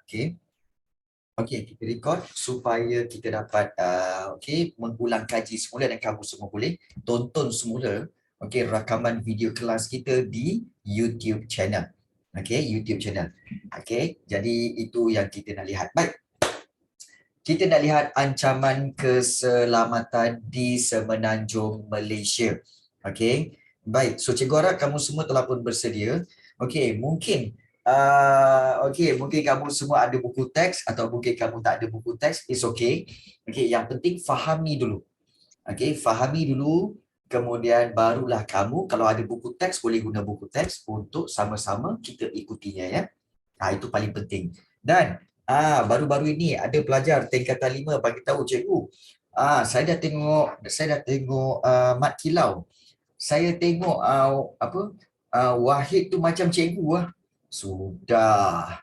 Okey. Okey, kita record supaya kita dapat mengulang kaji semula dan kamu semua boleh tonton semula rakaman video kelas kita di YouTube channel. Okey, YouTube channel. Okey, jadi itu yang kita nak lihat. Baik. Kita nak lihat ancaman keselamatan di Semenanjung Malaysia. Okey. Baik, so cikgu harap kamu semua telah pun bersedia. Okey, mungkin mungkin kamu semua ada buku teks atau mungkin kamu tak ada buku teks, it's okay. Okey, yang penting fahami dulu. Okey, fahami dulu, kemudian barulah kamu kalau ada buku teks boleh guna buku teks untuk sama-sama kita ikutinya ya. Itu paling penting. Dan baru-baru ini ada pelajar tingkatan 5 bagi tahu cikgu. Saya dah tengok mat kilau. Saya tengok Wahid tu macam cikgu . Sudah.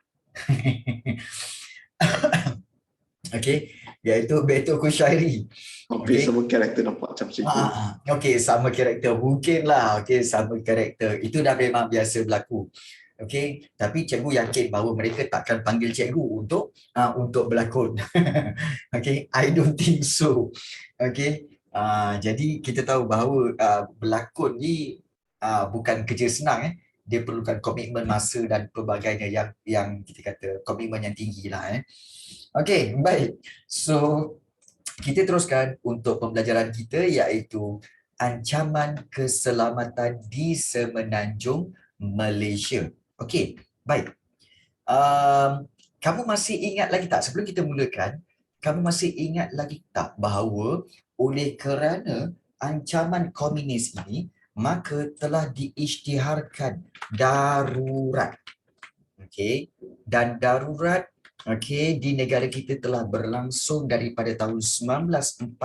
Okey, iaitu Betul Kushairi. Okey, semua karakter nampak macam cikgu. Okey, sama karakter. Mungkinlah. Okey, sama karakter. Itu dah memang biasa berlaku. Okey, tapi cikgu yakin bahawa mereka takkan panggil cikgu untuk berlakon. Okey, I don't think so. Okey. Jadi kita tahu bahawa berlakon ni bukan kerja senang . Dia perlukan komitmen masa dan pelbagainya yang kita kata komitmen yang tinggi lah . Okey, baik. So kita teruskan untuk pembelajaran kita iaitu ancaman keselamatan di Semenanjung Malaysia. Okey, baik. Kamu masih ingat lagi tak sebelum kita mulakan, kamu masih ingat lagi tak bahawa oleh kerana ancaman komunis ini maka telah diisytiharkan darurat. Okey, dan darurat di negara kita telah berlangsung daripada tahun 1948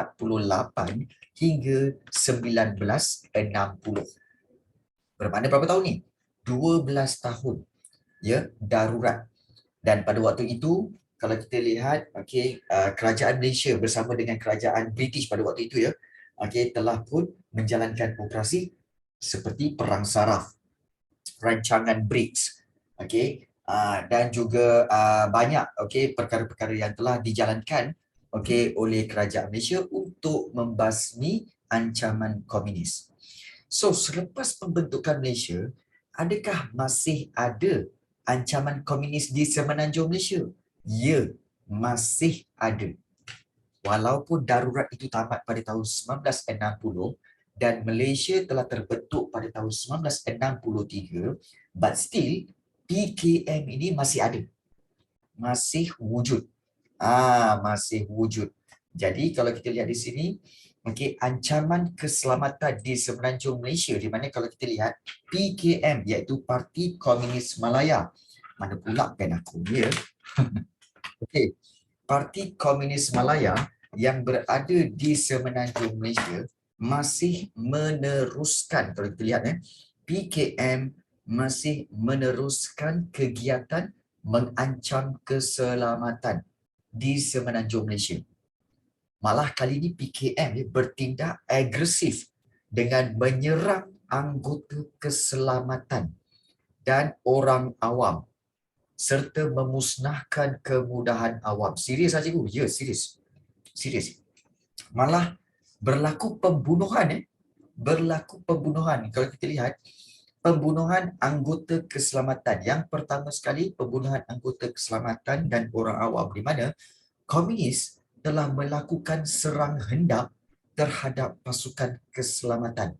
hingga 1960. Bermakna berapa tahun ni? 12 tahun ya darurat. Dan pada waktu itu kalau kita lihat kerajaan Malaysia bersama dengan kerajaan British pada waktu itu telah pun menjalankan operasi seperti perang saraf, rancangan BRICS, dan juga banyak perkara-perkara yang telah dijalankan oleh kerajaan Malaysia untuk membasmi ancaman komunis. So selepas pembentukan Malaysia, adakah masih ada ancaman komunis di Semenanjung Malaysia? Ya, masih ada. Walaupun darurat itu tamat pada tahun 1960 dan Malaysia telah terbentuk pada tahun 1963, but still PKM ini masih ada. Masih wujud. Masih wujud. Jadi kalau kita lihat di sini, ancaman keselamatan di Semenanjung Malaysia, di mana kalau kita lihat PKM iaitu Parti Komunis Malaya. Mana pula pen aku ni ya? Parti Komunis Malaya yang berada di Semenanjung Malaysia masih meneruskan, kalau kita lihat PKM masih meneruskan kegiatan mengancam keselamatan di Semenanjung Malaysia. Malah kali ini PKM bertindak agresif dengan menyerang anggota keselamatan dan orang awam serta memusnahkan kemudahan awam. Serius saja cikgu? Ya, serius. Serius. Malah berlaku pembunuhan berlaku pembunuhan. Kalau kita lihat pembunuhan anggota keselamatan. Yang pertama sekali pembunuhan anggota keselamatan dan orang awam di mana komunis telah melakukan serang hendak terhadap pasukan keselamatan.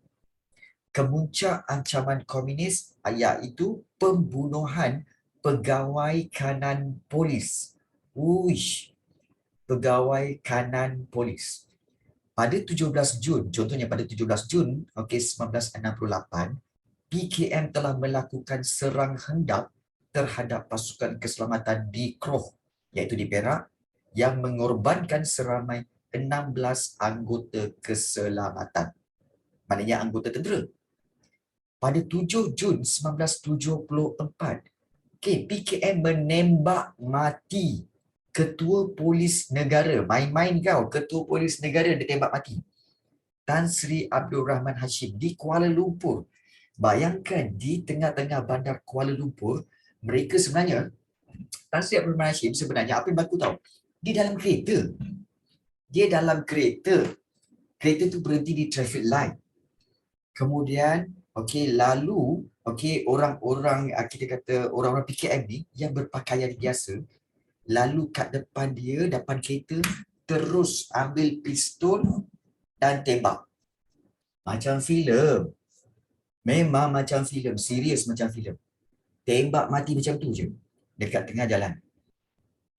Kemuncak ancaman komunis iaitu pembunuhan pegawai kanan polis. Pegawai kanan polis. Pada 17 Jun, contohnya pada 17 Jun 1968, PKM telah melakukan serang hendak terhadap pasukan keselamatan di Kroh, iaitu di Perak, yang mengorbankan seramai 16 anggota keselamatan. Maknanya anggota tentera. Pada 7 Jun 1974, PKM menembak mati Ketua Polis Negara. Main-main kau, Ketua Polis Negara ditembak mati. Tan Sri Abdul Rahman Hashim di Kuala Lumpur. Bayangkan di tengah-tengah bandar Kuala Lumpur, mereka sebenarnya Tan Sri Abdul Rahman Hashim sebenarnya apa yang berlaku tahu? Dia dalam kereta. Dia dalam kereta. Kereta tu berhenti di traffic light. Kemudian, okey, lalu orang-orang kita kata orang-orang PKM ni yang berpakaian biasa, lalu kat depan dia, depan kereta, terus ambil pistol dan tembak. Macam filem. Memang macam filem, serius macam filem. Tembak mati macam tu je dekat tengah jalan.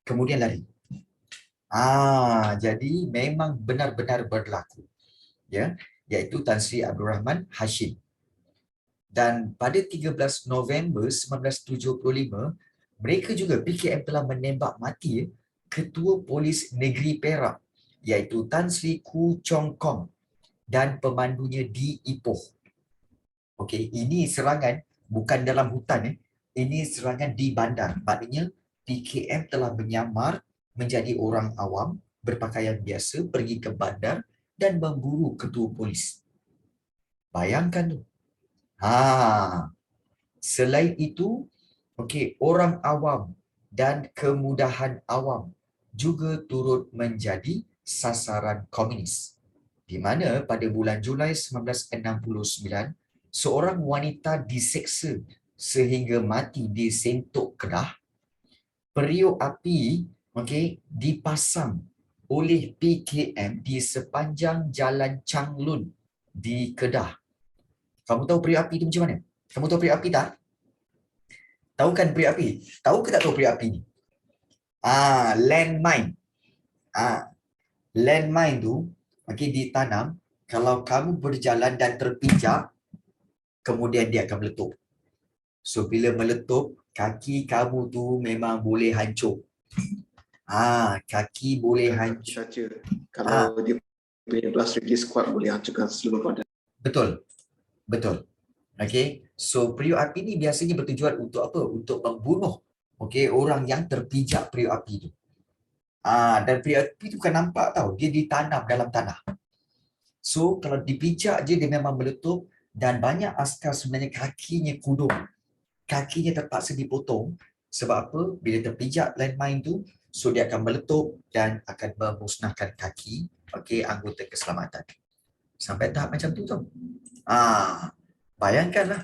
Kemudian lari. Jadi memang benar-benar berlaku. Ya, iaitu Tan Sri Abdul Rahman Hashim. Dan pada 13 November 1975, mereka juga PKM telah menembak mati Ketua Polis Negeri Perak iaitu Tan Sri Koo Chong Kong dan pemandunya di Ipoh. Okey, ini serangan bukan dalam hutan. Ini serangan di bandar. Maknanya PKM telah menyamar menjadi orang awam, berpakaian biasa, pergi ke bandar dan memburu ketua polis. Bayangkan tu. Selain itu, orang awam dan kemudahan awam juga turut menjadi sasaran komunis. Di mana pada bulan Julai 1969, seorang wanita diseksa sehingga mati di Sentok, Kedah. Periuk api dipasang oleh PKM di sepanjang Jalan Changlun di Kedah. Kamu tahu periuk api itu macam mana? Kamu tahu periuk api tak? Tahu kan periuk api? Tahu ke tak tahu periuk api ni? Landmine. Landmine tu ditanam. Kalau kamu berjalan dan terpijak, kemudian dia akan meletup. So bila meletup, kaki kamu tu memang boleh hancur. Kaki boleh hancur. Kalau dia punya blast radius kuat, boleh hancurkan seluruh badan. Betul. So periuk api ni biasanya bertujuan untuk apa? Untuk membunuh orang yang terpijak periuk api tu. Dan periuk api tu bukan nampak tau, dia ditanam dalam tanah. So kalau dipijak je dia memang meletup, dan banyak askar sebenarnya kakinya kudung. Kakinya terpaksa dipotong. Sebab apa? Bila terpijak landmine tu, so dia akan meletup dan akan memusnahkan kaki anggota keselamatan. Sampai tahap macam tu tau. Bayangkanlah.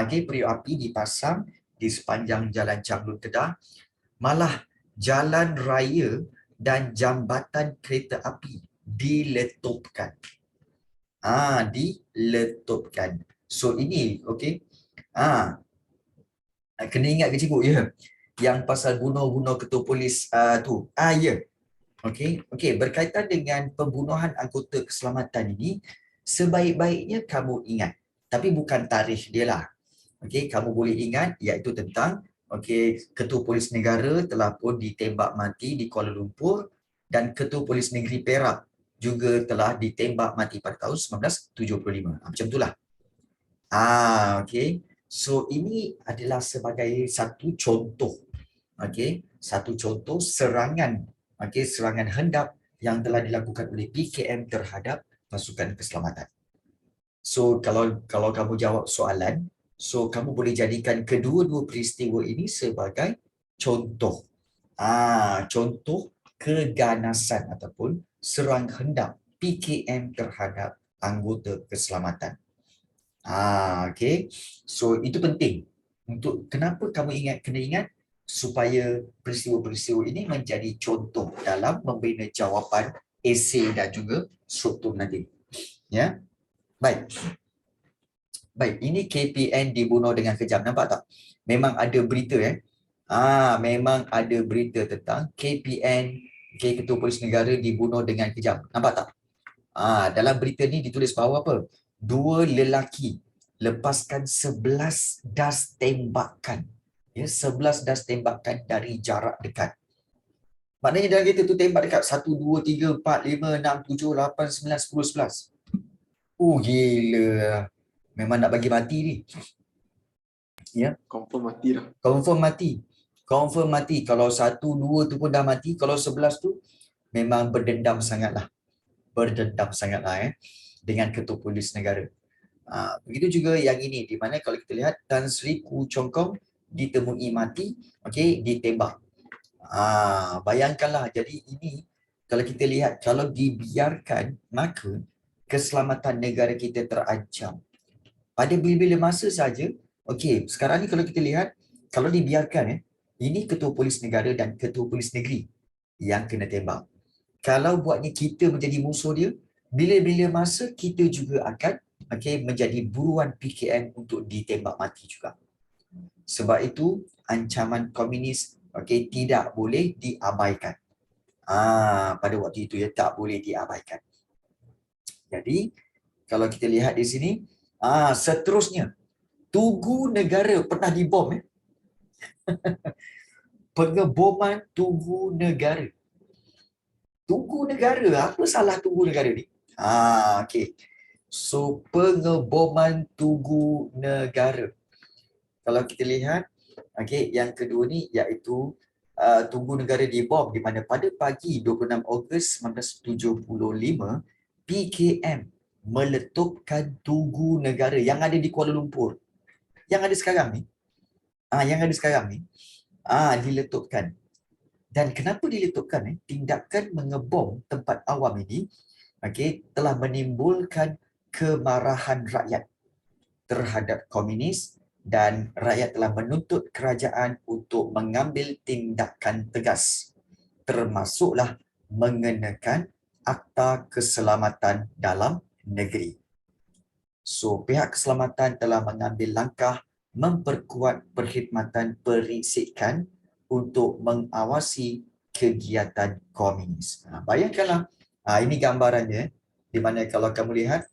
Periuk api dipasang di sepanjang Jalan Changlun, Kedah. Malah jalan raya dan jambatan kereta api diletupkan. Diletupkan. So ini kena ingat ke cikgu ya? Yang pasal bunuh ketua polis tu. Ya. Berkaitan dengan pembunuhan anggota keselamatan ini, sebaik-baiknya kamu ingat. Tapi bukan tarikh dia lah. Kamu boleh ingat iaitu tentang Ketua Polis Negara telah pun ditembak mati di Kuala Lumpur, dan Ketua Polis Negeri Perak juga telah ditembak mati pada tahun 1975. Macam itulah. So ini adalah sebagai satu contoh. Satu contoh serangan serangan hendap yang telah dilakukan oleh PKM terhadap pasukan keselamatan. So kalau kamu jawab soalan, so kamu boleh jadikan kedua-dua peristiwa ini sebagai contoh. Contoh keganasan ataupun serang hendap PKM terhadap anggota keselamatan. So itu penting. Untuk kenapa kamu kena ingat supaya peristiwa-peristiwa ini menjadi contoh dalam membina jawapan esei dan juga struktur nanti. Ya. Baik, ini KPN dibunuh dengan kejam. Nampak tak? Memang ada berita memang ada berita tentang KPN, Ketua Polis Negara dibunuh dengan kejam. Nampak tak? Dalam berita ni ditulis bahawa apa? 2 lelaki lepaskan 11 das tembakan. 11 das tembakan dari jarak dekat. Maknanya dalam kereta tu tembak dekat 1, 2, 3, 4, 5, 6, 7, 8, 9, 10, 11. Gila. Memang nak bagi mati ni. Ya. Confirm mati dah. Confirm mati. Kalau 1, 2 tu pun dah mati. Kalau 11 tu memang berdendam sangatlah. Dengan Ketua Polis Negara. Begitu juga yang ini, di mana kalau kita lihat Tan Sri Koo Chong Kong ditemui mati, ditembak. Bayangkanlah, jadi ini kalau kita lihat, kalau dibiarkan, maka keselamatan negara kita terancam. Pada bila-bila masa saja, sekarang ni kalau kita lihat, kalau dibiarkan, ini ketua polis negara dan ketua polis negeri yang kena tembak. Kalau buatnya kita menjadi musuh dia, bila-bila masa kita juga akan menjadi buruan PKM untuk ditembak mati juga. Sebab itu ancaman komunis tidak boleh diabaikan. Pada waktu itu tak boleh diabaikan. Jadi kalau kita lihat di sini, seterusnya Tugu Negara pernah dibom. Pengeboman Tugu Negara. Tugu Negara, apa salah Tugu Negara ni? So pengeboman Tugu Negara. Kalau kita lihat, yang kedua ni iaitu Tugu Negara dibom di mana pada pagi 26 Ogos 1975 PKM meletupkan Tugu Negara yang ada di Kuala Lumpur. Yang ada sekarang ni, diletupkan. Dan kenapa diletupkan? Tindakan mengebom tempat awam ini telah menimbulkan kemarahan rakyat terhadap komunis dan rakyat telah menuntut kerajaan untuk mengambil tindakan tegas, termasuklah mengenakan Akta Keselamatan Dalam Negeri. So, pihak keselamatan telah mengambil langkah memperkuat perkhidmatan periksikan untuk mengawasi kegiatan komunis. Bayangkanlah, ini gambarannya, di mana kalau kamu lihat,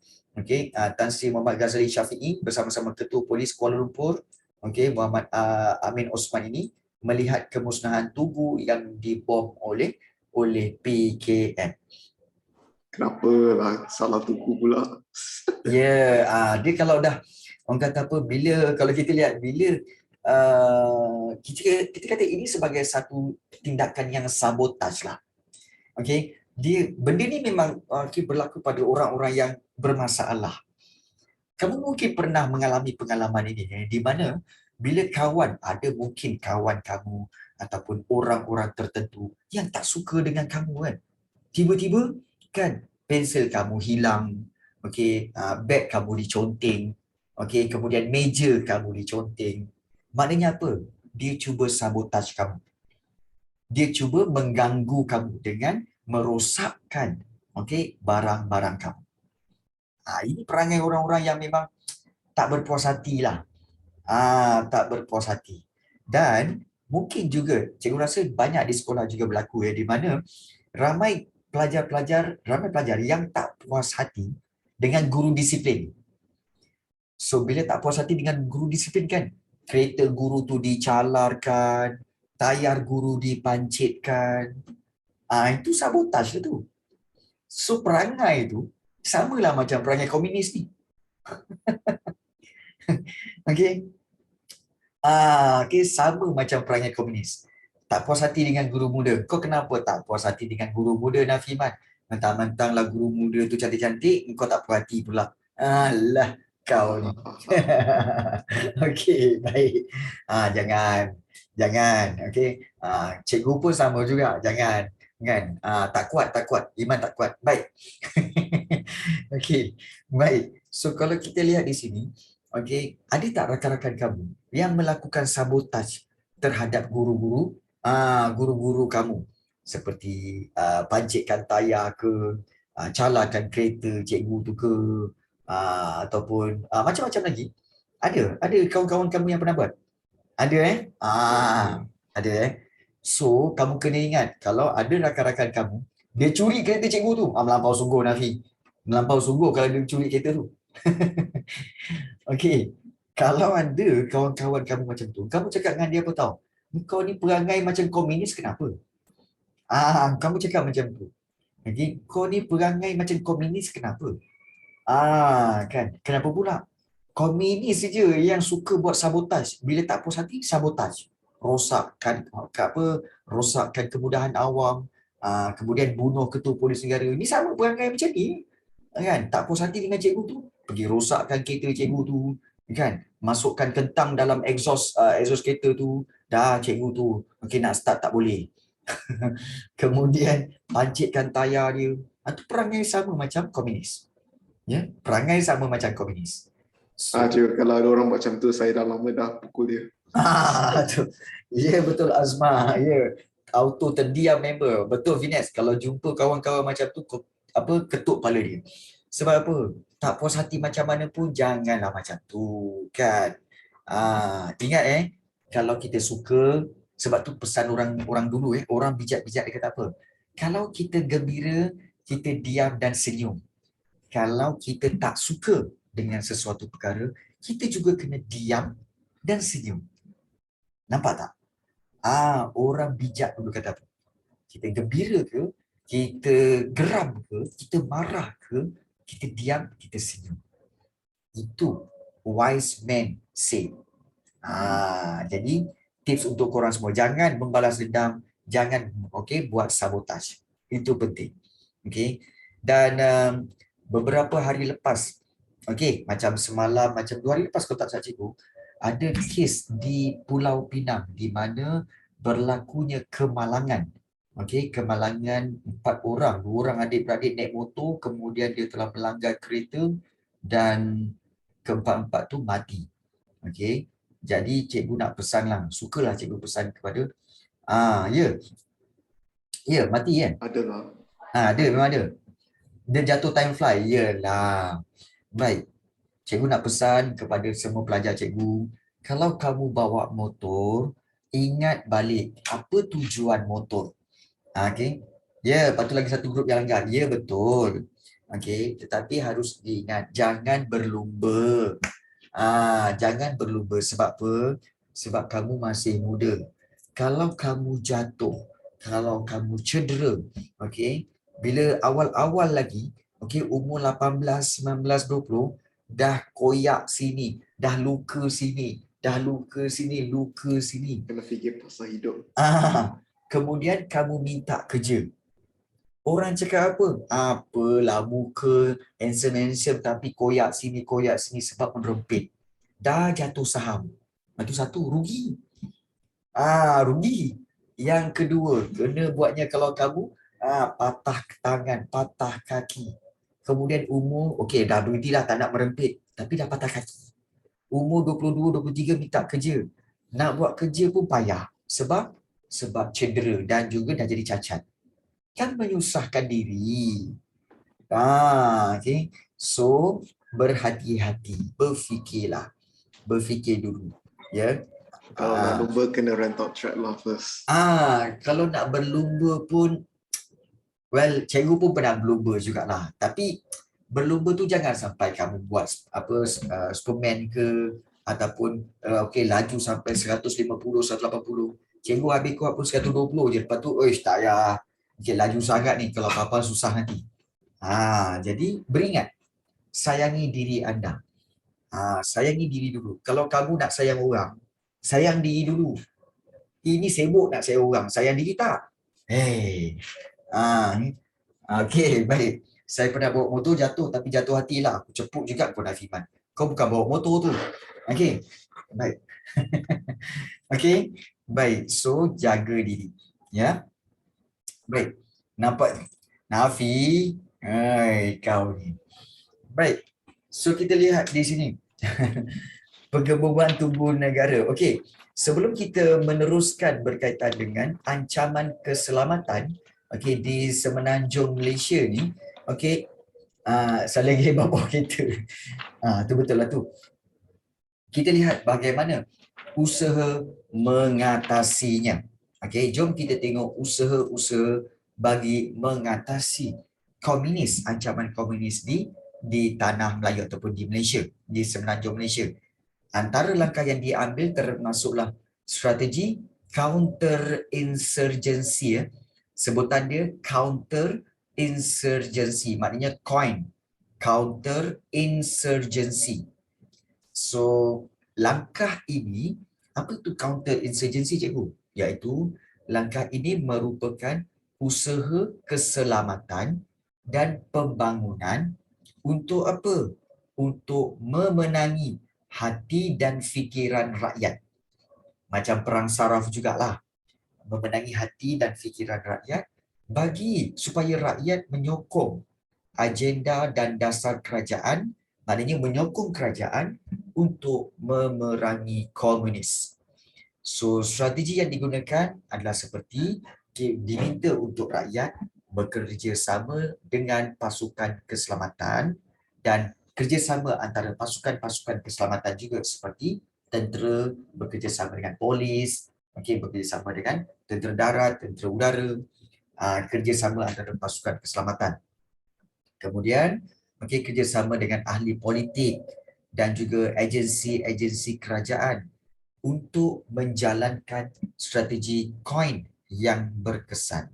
Tan Sri Muhammad Ghazali Syafiee bersama-sama Ketua Polis Kuala Lumpur, Muhammad Amin Osman ini melihat kemusnahan tugu yang dibom oleh PKM. Kenapa lah salah tugu pula? Dia kalau dah orang kata apa, bila kalau kita lihat bila kita kata ini sebagai satu tindakan yang sabotaj lah. Benda ni memang berlaku pada orang-orang yang bermasalah. Kamu mungkin pernah mengalami pengalaman ini di mana bila mungkin kawan kamu ataupun orang-orang tertentu yang tak suka dengan kamu kan. Tiba-tiba kan pensel kamu hilang, beg kamu diconteng, kemudian meja kamu diconteng. Maknanya apa? Dia cuba sabotaj kamu. Dia cuba mengganggu kamu dengan merosakkan barang-barang kamu. Ini perangai orang-orang yang memang tak berpuas hati lah. Tak berpuas hati. Dan mungkin juga, cikgu rasa banyak di sekolah juga berlaku di mana ramai pelajar yang tak puas hati dengan guru disiplin. So, bila tak puas hati dengan guru disiplin kan, kereta guru tu dicalarkan, tayar guru dipancitkan. Itu sabotaj tu. So, perangai tu samalah macam perangai komunis ni. Sama macam perangai komunis. Tak puas hati dengan guru muda. Kau kenapa tak puas hati dengan guru muda, Nafiman? Mentang-mentanglah guru muda tu cantik-cantik, kau tak puas hati pula. Alah, kau ni. Baik. Jangan. Cikgu pun sama juga. Jangan. Kan? Tak kuat. Iman tak kuat. Baik. Baik. So, kalau kita lihat di sini, ada tak rakan-rakan kamu yang melakukan sabotaj terhadap guru-guru kamu, seperti pancitkan tayar ke, calarkan kereta cikgu tu ke, ataupun macam-macam lagi? Ada kawan-kawan kamu yang pernah buat? Ada ada So kamu kena ingat, kalau ada rakan-rakan kamu dia curi kereta cikgu tu, melampau sungguh Nafi. Melampau sungguh kalau dia curi kereta tu. Kalau ada kawan-kawan kamu macam tu, kamu cakap dengan dia apa tahu? Kau ni perangai macam komunis kenapa? Kamu cakap macam tu. Kau ni perangai macam komunis kenapa? Kan? Kenapa pula? Komunis saja yang suka buat sabotaj. Bila tak puas hati, sabotaj. Rosakkan kemudahan awam, kemudian bunuh ketua polis negara. Ini sama perangai macam ni. Kan? Tak puas hati dengan cikgu tu, pergi rosakkan kereta cikgu tu, kan? Masukkan kentang dalam exhaust kereta tu, dah cikgu tu, okey nak start tak boleh. Kemudian pancitkan tayar dia. Itu perangai sama macam komunis. Ya, perangai sama macam komunis. So, Cikgu, kalau ada orang macam tu, saya dah lama dah pukul dia. tu. Ya betul Azma. Ya. Auto terdiam member. Betul Vines. Kalau jumpa kawan-kawan macam tu, ketuk kepala dia. Sebab apa? Tak puas hati macam mana pun janganlah macam tu, kan? Ingat kalau kita suka, sebab tu pesan orang dulu orang bijak-bijak dia kata apa? Kalau kita gembira, kita diam dan senyum. Kalau kita tak suka dengan sesuatu perkara, kita juga kena diam dan senyum. Nampak tak? Orang bijak dulu kata apa? Kita gembira ke, kita geram ke, kita marah ke, kita diam, kita senyum. Itu wise man say. Jadi tips untuk korang semua, jangan membalas dendam, jangan buat sabotaj. Itu penting. Okey. Dan beberapa hari lepas, macam semalam, macam 2 hari lepas kalau tak salah cikgu, ada kes di Pulau Pinang di mana berlakunya kemalangan. Kemalangan 4 orang, 2 orang adik-beradik naik motor, kemudian dia telah melanggar kereta dan keempat-empat tu mati. Jadi cikgu nak pesanlah, sukalah cikgu pesan kepada mati kan? Adalah. Ada, memang ada. Dia jatuh time fly. Yalah. Baik. Cikgu nak pesan kepada semua pelajar cikgu, kalau kamu bawa motor, ingat balik apa tujuan motor. Lepas tu lagi satu grup yang langgar. Ya, betul. Tetapi harus diingat, jangan berlumba. Jangan berlumba. Sebab apa? Sebab kamu masih muda. Kalau kamu jatuh, kalau kamu cedera, bila awal-awal lagi, umur 18, 19, 20, dah koyak sini, dah luka sini, luka sini. Kena fikir pasal hidup. Kemudian kamu minta kerja. Orang cakap apa? Apalah muka handsome tapi koyak sini sebab merempit. Dah jatuh saham. Itu satu, rugi. Rugi. Yang kedua, kena buatnya kalau kamu patah tangan, patah kaki. Kemudian umur, dah berhentilah tak nak merempit. Tapi dah patah kaki. Umur 22, 23 minta kerja. Nak buat kerja pun payah. Sebab cedera dan juga dah jadi cacat. Kan menyusahkan diri. So, berhati-hati. Berfikirlah. Berfikir dulu. Ya. Kalau nak lumba, kena rent out track lah first. Kalau nak berlumba pun, cikgu pun pernah berlumba jugalah. Tapi berlumba tu jangan sampai kamu buat Superman ke, ataupun laju sampai 150, 180. Cikgu habis kuat pun 120 je. Lepas tu, tak payah. Laju sangat ni, kalau apa-apa susah nanti. Jadi beringat, sayangi diri anda. Sayangi diri dulu. Kalau kamu nak sayang orang, sayang diri dulu. Ini sibuk nak sayang orang, sayang diri tak? Baik. Saya pernah bawa motor jatuh, tapi jatuh hatilah. Aku cepuk juga kau Nafiman. Kau bukan bawa motor tu. Baik. Baik. So, jaga diri. Ya. Baik. Nampak Nafi? Kau ni. Baik. So, kita lihat di sini. Penggabungan tubuh negara. Sebelum kita meneruskan berkaitan dengan ancaman keselamatan di Semenanjung Malaysia ni, saya lagi bawa kereta. Tu betul lah tu. Kita lihat bagaimana usaha mengatasinya. Jom kita tengok usaha-usaha bagi mengatasi ancaman komunis di tanah Melayu ataupun di Malaysia, di Semenanjung Malaysia. Antara langkah yang diambil termasuklah strategi counter insurgency. Sebutan dia counter insurgency, maknanya counter insurgency. So, langkah ini, apa itu counter insurgency cikgu? Iaitu langkah ini merupakan usaha keselamatan dan pembangunan untuk apa? Untuk memenangi hati dan fikiran rakyat. Macam perang saraf jugalah. Memenangi hati dan fikiran rakyat supaya rakyat menyokong agenda dan dasar kerajaan, maknanya menyokong kerajaan untuk memerangi komunis. So, strategi yang digunakan adalah seperti diminta untuk rakyat bekerjasama dengan pasukan keselamatan dan kerjasama antara pasukan-pasukan keselamatan juga seperti tentera bekerjasama dengan polis, bekerjasama dengan tentera darat, tentera udara, kerjasama antara pasukan keselamatan. Kemudian, kerjasama dengan ahli politik dan juga agensi-agensi kerajaan untuk menjalankan strategi COIN yang berkesan,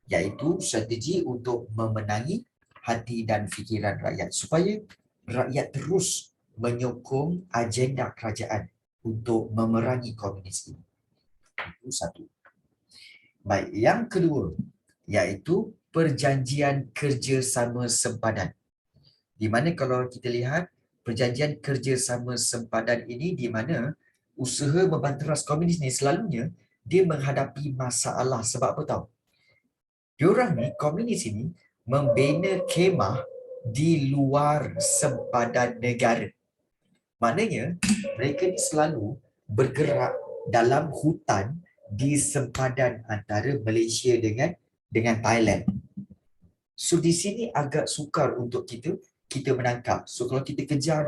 iaitu strategi untuk memenangi hati dan fikiran rakyat supaya rakyat terus menyokong agenda kerajaan untuk memerangi komunis ini. Itu satu. Baik, yang kedua iaitu perjanjian kerjasama sempadan. Di mana kalau kita lihat perjanjian kerjasama sempadan ini di mana usaha membanteras komunis ni selalunya dia menghadapi masalah sebab apa tahu? Diorang ni, komunis ini membina kemah di luar sempadan negara. Maknanya mereka ni selalu bergerak dalam hutan di sempadan antara Malaysia dengan Thailand. So di sini agak sukar untuk kita menangkap. So kalau kita kejar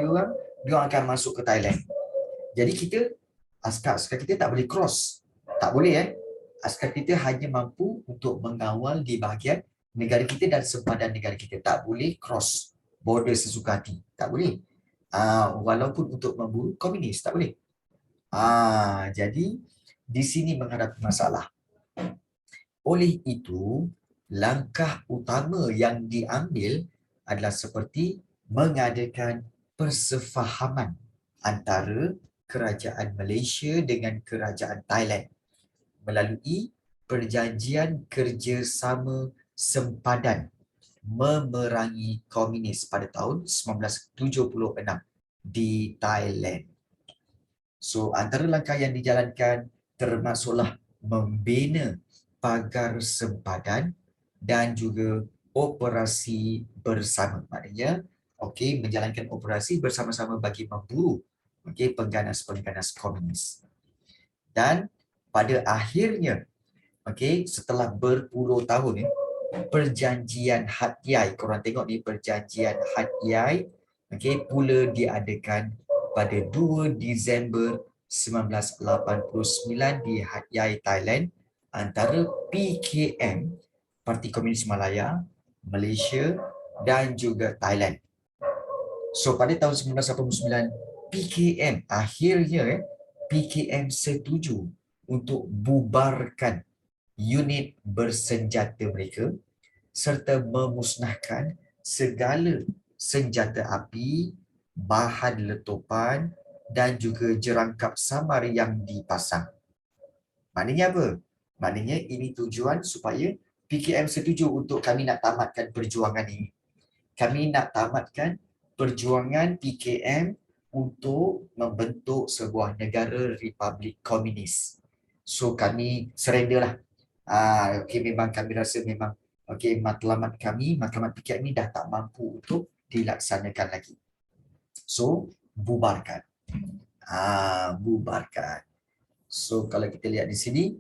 dia akan masuk ke Thailand. Jadi askar kita tak boleh cross. Tak boleh Askar kita hanya mampu untuk mengawal di bahagian negara kita dan sempadan negara kita. Tak boleh cross border sesuka hati. Tak boleh. Walaupun untuk memburu komunis, tak boleh. Jadi di sini menghadapi masalah. Oleh itu, langkah utama yang diambil adalah seperti mengadakan persefahaman antara kerajaan Malaysia dengan kerajaan Thailand melalui perjanjian kerjasama sempadan memerangi komunis pada tahun 1976 di Thailand. So, antara langkah yang dijalankan termasuklah membina pagar sempadan dan juga operasi bersama. Maknanya, menjalankan operasi bersama-sama bagi memburu pengganas-pengganas komunis. Dan pada akhirnya, setelah berpuluh tahun, perjanjian Hat Yai, korang tengok ni perjanjian Hat Yai, pula diadakan pada 2 Disember 1989 di Hat Yai, Thailand antara PKM, Parti Komunis Malaya, Malaysia dan juga Thailand. So pada tahun 1989 PKM akhirnya PKM setuju untuk bubarkan unit bersenjata mereka serta memusnahkan segala senjata api, bahan letupan dan juga jerangkap samar yang dipasang. Maknanya apa? Maknanya ini tujuan supaya PKM setuju untuk kami nak tamatkan perjuangan ini. Kami nak tamatkan perjuangan PKM untuk membentuk sebuah negara Republik Komunis. So kami surrender lah. Memang kami rasa memang matlamat PKM ini dah tak mampu untuk dilaksanakan lagi. So bubarkan. Bubarkan. So kalau kita lihat di sini,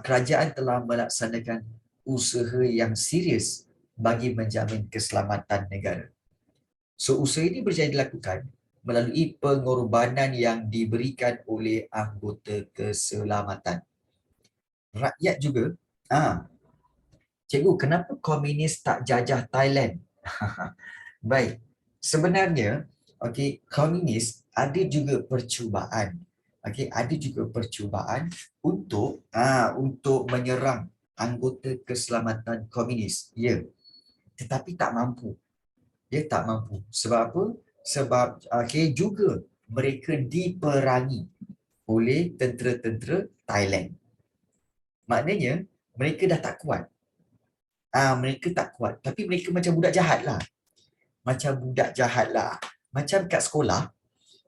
kerajaan telah melaksanakan usaha yang serius bagi menjamin keselamatan negara. So usaha ini berjaya dilakukan melalui pengorbanan yang diberikan oleh anggota keselamatan. Rakyat juga, cikgu, kenapa komunis tak jajah Thailand? Baik, sebenarnya komunis ada juga percubaan. Ada juga percubaan untuk menyerang anggota keselamatan komunis. Ya. Tetapi tak mampu. Dia tak mampu. Sebab apa? Sebab juga mereka diperangi oleh tentera-tentera Thailand. Maknanya mereka dah tak kuat. Mereka tak kuat. Tapi mereka macam budak jahat lah. Macam kat sekolah,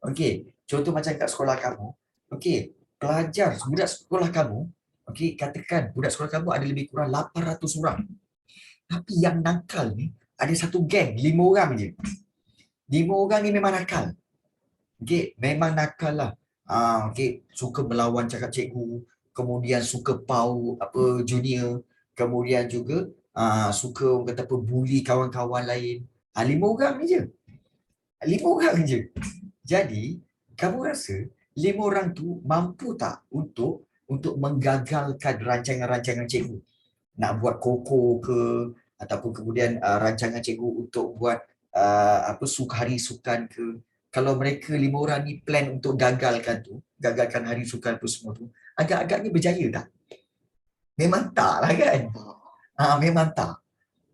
Okey, contoh macam kat sekolah kamu, okey, budak sekolah kamu, okey, katakan budak sekolah kamu ada lebih kurang 800 orang. Tapi yang nakal ni ada satu geng, 5 orang je. 5 orang ni memang nakal. Okey, memang nakal lah. Okey, suka melawan cakap cikgu, kemudian suka pau apa junior, kemudian juga suka orang kata apa bully kawan-kawan lain. 5 orang je. 5 orang je. Jadi, kamu rasa 5 orang tu mampu tak untuk menggagalkan rancangan-rancangan cikgu? Nak buat koko ke, ataupun kemudian rancangan cikgu untuk buat hari sukan ke. Kalau mereka 5 orang ni plan untuk gagalkan hari sukan apa semua tu, agak-agaknya berjaya tak? Memang tak lah kan? Memang tak.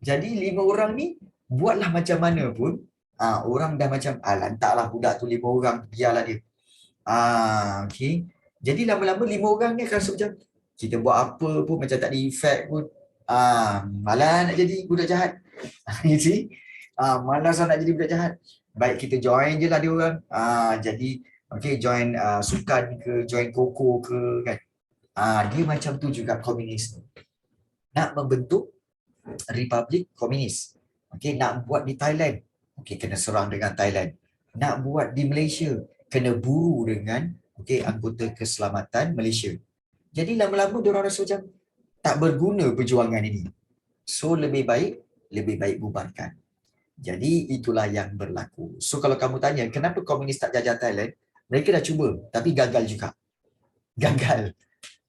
Jadi 5 orang ni buatlah macam mana pun, orang dah macam lantaklah budak tu 5 orang, biarlah dia. Okay. Jadi lama-lama 5 orang ni akan rasa macam kita buat apa pun macam tak ada efek pun. Malas nak jadi budak jahat. You see? Malas nak jadi budak jahat. Baik kita join je lah dia orang. Jadi okay, join sukan ke, join koko ke kan. Dia macam tu juga komunis tu. Nak membentuk Republik Komunis. Okay, nak buat di Thailand. Okay, kena serang dengan Thailand. Nak buat di Malaysia, kena buru dengan anggota keselamatan Malaysia. Jadi lama-lama diorang rasa macam tak berguna perjuangan ini. So lebih baik bubarkan. Jadi itulah yang berlaku. So kalau kamu tanya kenapa komunis tak jajah Thailand, mereka dah cuba tapi gagal juga. Gagal.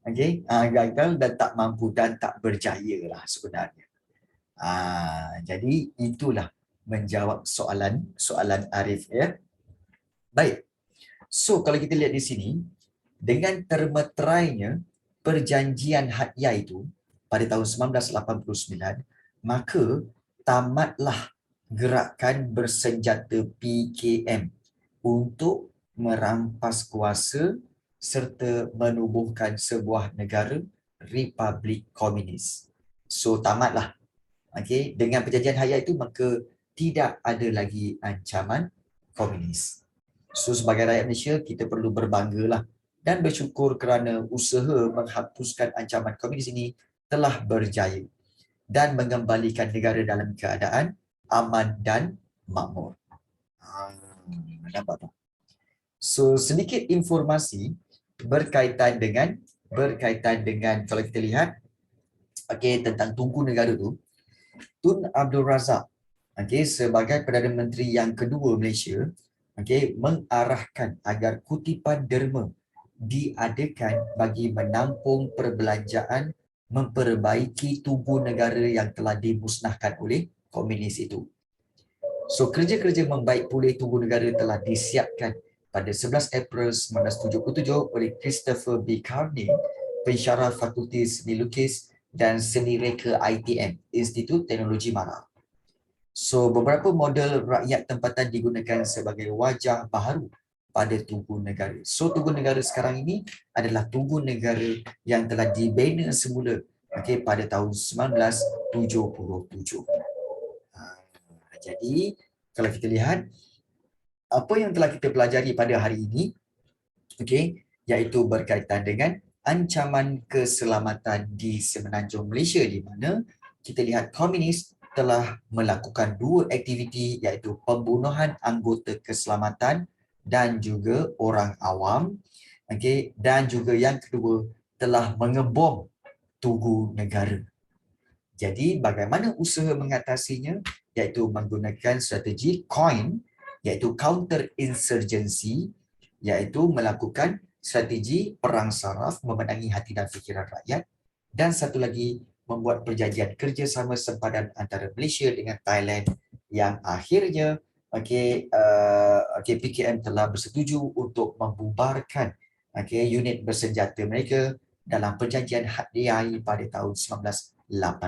Okay? Gagal dan tak mampu dan tak berjaya lah sebenarnya. Jadi itulah menjawab soalan Arif ya. Baik. So kalau kita lihat di sini, dengan termeterainya perjanjian Hatyai itu pada tahun 1989, maka tamatlah gerakan bersenjata PKM untuk merampas kuasa serta menubuhkan sebuah negara Republik Komunis. So tamatlah. Okay, dengan perjanjian Hatyai itu maka tidak ada lagi ancaman komunis. So sebagai rakyat Malaysia kita perlu berbanggalah dan bersyukur kerana usaha menghapuskan ancaman komunis ini telah berjaya dan mengembalikan negara dalam keadaan aman dan makmur. Nampak tak? So sedikit informasi berkaitan dengan kalau kita lihat tentang Tunku Negara tu, Tun Abdul Razak sebagai Perdana Menteri yang kedua Malaysia mengarahkan agar kutipan derma diadakan bagi menampung perbelanjaan memperbaiki tubuh negara yang telah dimusnahkan oleh komunis itu. So kerja-kerja membaik pulih tubuh negara telah disiapkan pada 11 April 1977 oleh Christopher B. Carney, pensyarah Fakulti Seni Lukis dan Seni Reka ITM, Institut Teknologi Mara. So beberapa model rakyat tempatan digunakan sebagai wajah baharu pada tubuh negara. So tubuh negara sekarang ini adalah tubuh negara yang telah dibina semula pada tahun 1977. Jadi kalau kita lihat apa yang telah kita pelajari pada hari ini, iaitu berkaitan dengan ancaman keselamatan di semenanjung Malaysia, di mana kita lihat komunis telah melakukan dua aktiviti iaitu pembunuhan anggota keselamatan dan juga orang awam, dan juga yang kedua telah mengebom tugu negara. Jadi bagaimana usaha mengatasinya, iaitu menggunakan strategi COIN, iaitu counter insurgency, iaitu melakukan strategi perang saraf memenangi hati dan fikiran rakyat, dan satu lagi membuat perjanjian kerjasama sempadan antara Malaysia dengan Thailand yang akhirnya PKM telah bersetuju untuk membubarkan unit bersenjata mereka dalam perjanjian Hatyai pada tahun 1989.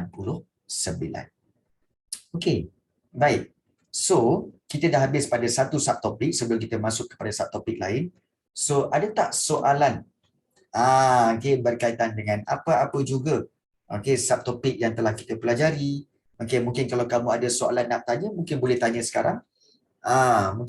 Okey, baik. So, kita dah habis pada satu subtopik sebelum kita masuk kepada subtopik lain. So, ada tak soalan berkaitan dengan apa-apa juga subtopik yang telah kita pelajari? Mungkin kalau kamu ada soalan nak tanya, mungkin boleh tanya sekarang. Mungkin